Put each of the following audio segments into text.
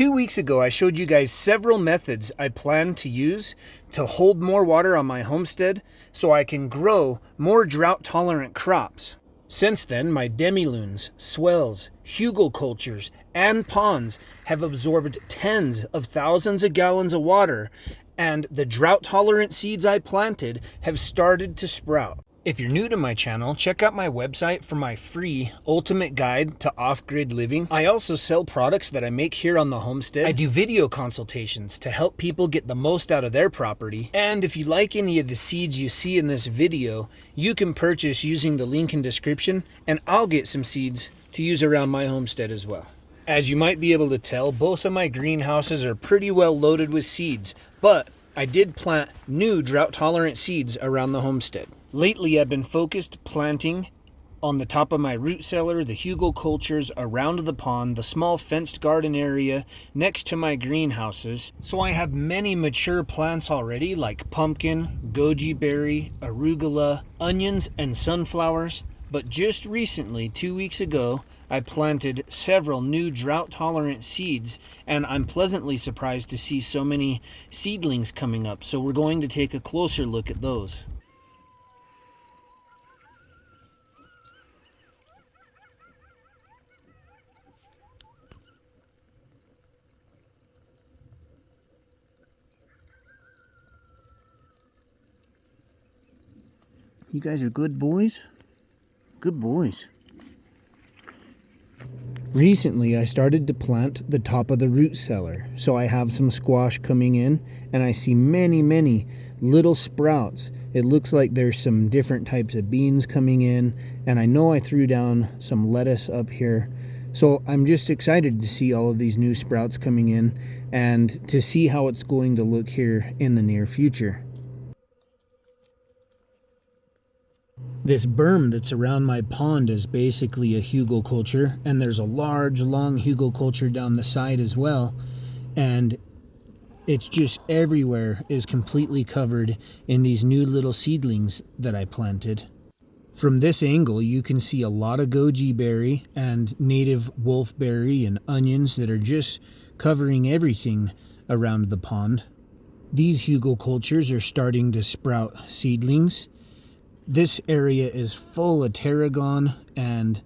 2 weeks ago, I showed you guys several methods I plan to use to hold more water on my homestead so I can grow more drought-tolerant crops. Since then, my Demi Lunes, Swales, Hugelkultures, and ponds have absorbed tens of thousands of gallons of water, and the drought-tolerant seeds I planted have started to sprout. If you're new to my channel, check out my website for my free ultimate guide to off-grid living. I also sell products that I make here on the homestead. I do video consultations to help people get the most out of their property. And if you like any of the seeds you see in this video, you can purchase using the link in description, and I'll get some seeds to use around my homestead as well. As you might be able to tell, both of my greenhouses are pretty well loaded with seeds, but I did plant new drought-tolerant seeds around the homestead. Lately, I've been focused planting on the top of my root cellar, the Hugelkultures around the pond, the small fenced garden area next to my greenhouses. So I have many mature plants already, like pumpkin, goji berry, arugula, onions, and sunflowers. But just recently, 2 weeks ago, I planted several new drought-tolerant seeds, and I'm pleasantly surprised to see so many seedlings coming up. So we're going to take a closer look at those. You guys are good boys? Good boys. Recently, I started to plant the top of the root cellar. So I have some squash coming in, and I see many little sprouts. It looks like there's some different types of beans coming in, and I know I threw down some lettuce up here. So I'm just excited to see all of these new sprouts coming in and to see how it's going to look here in the near future. This berm that's around my pond is basically a hugelkultur, and there's a large, long hugelkultur down the side as well, and it's just everywhere is completely covered in these new little seedlings that I planted. From this angle, you can see a lot of goji berry and native wolfberry and onions that are just covering everything around the pond. These hugelkultures are starting to sprout seedlings. This area is full of tarragon and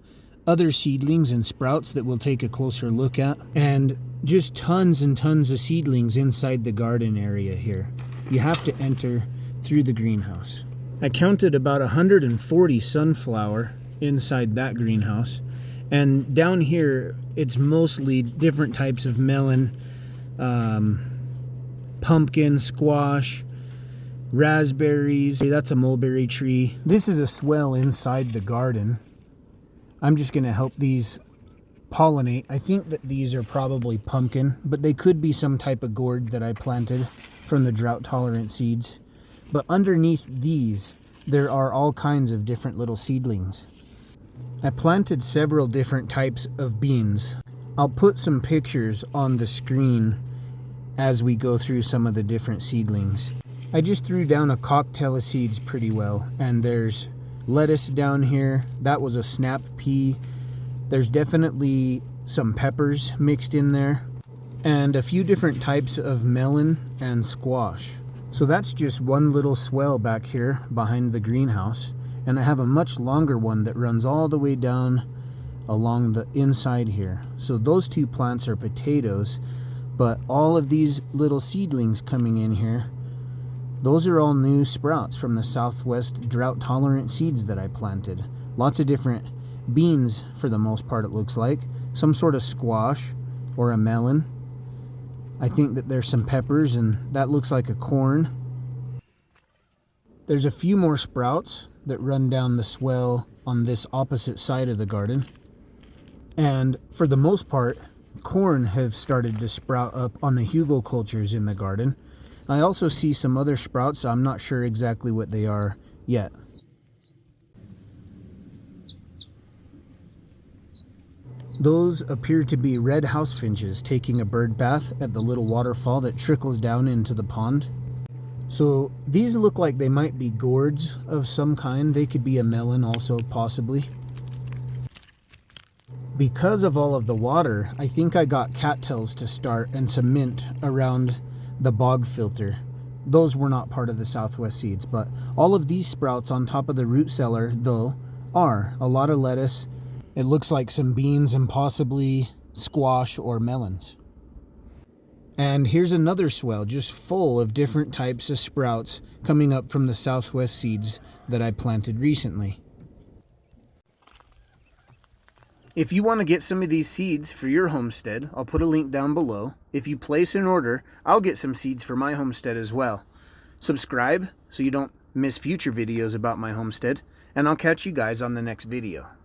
other seedlings and sprouts that we'll take a closer look at, and just tons and tons of seedlings inside the garden area here. You have to enter through the greenhouse. I counted about 140 sunflower inside that greenhouse, and down here it's mostly different types of melon, pumpkin, squash, raspberries. That's a mulberry tree. This is a swale inside the garden. I'm just going to help these pollinate. I think that these are probably pumpkin, but they could be some type of gourd that I planted from the drought-tolerant seeds. But underneath these, there are all kinds of different little seedlings. I planted several different types of beans. I'll put some pictures on the screen as we go through some of the different seedlings. I just threw down a cocktail of seeds pretty well, and there's lettuce down here. That was a snap pea. There's definitely some peppers mixed in there, and a few different types of melon and squash. So that's just one little swale back here behind the greenhouse, and I have a much longer one that runs all the way down along the inside here. So those two plants are potatoes, but all of these little seedlings coming in here, those are all new sprouts from the Southwest drought-tolerant seeds that I planted. Lots of different beans for the most part, it looks like. Some sort of squash or a melon. I think that there's some peppers, and that looks like a corn. There's a few more sprouts that run down the swale on this opposite side of the garden. And for the most part, corn have started to sprout up on the hugelkultures in the garden. I also see some other sprouts. I'm not sure exactly what they are yet. Those appear to be red house finches taking a bird bath at the little waterfall that trickles down into the pond. So these look like they might be gourds of some kind. They could be a melon also, possibly. Because of all of the water, I think I got cattails to start and some mint around the bog filter. Those were not part of the Southwest seeds, but all of these sprouts on top of the root cellar, though, are a lot of lettuce. It looks like some beans and possibly squash or melons. And here's another swale just full of different types of sprouts coming up from the Southwest seeds that I planted recently. If you want to get some of these seeds for your homestead, I'll put a link down below. If you place an order, I'll get some seeds for my homestead as well. Subscribe so you don't miss future videos about my homestead, and I'll catch you guys on the next video.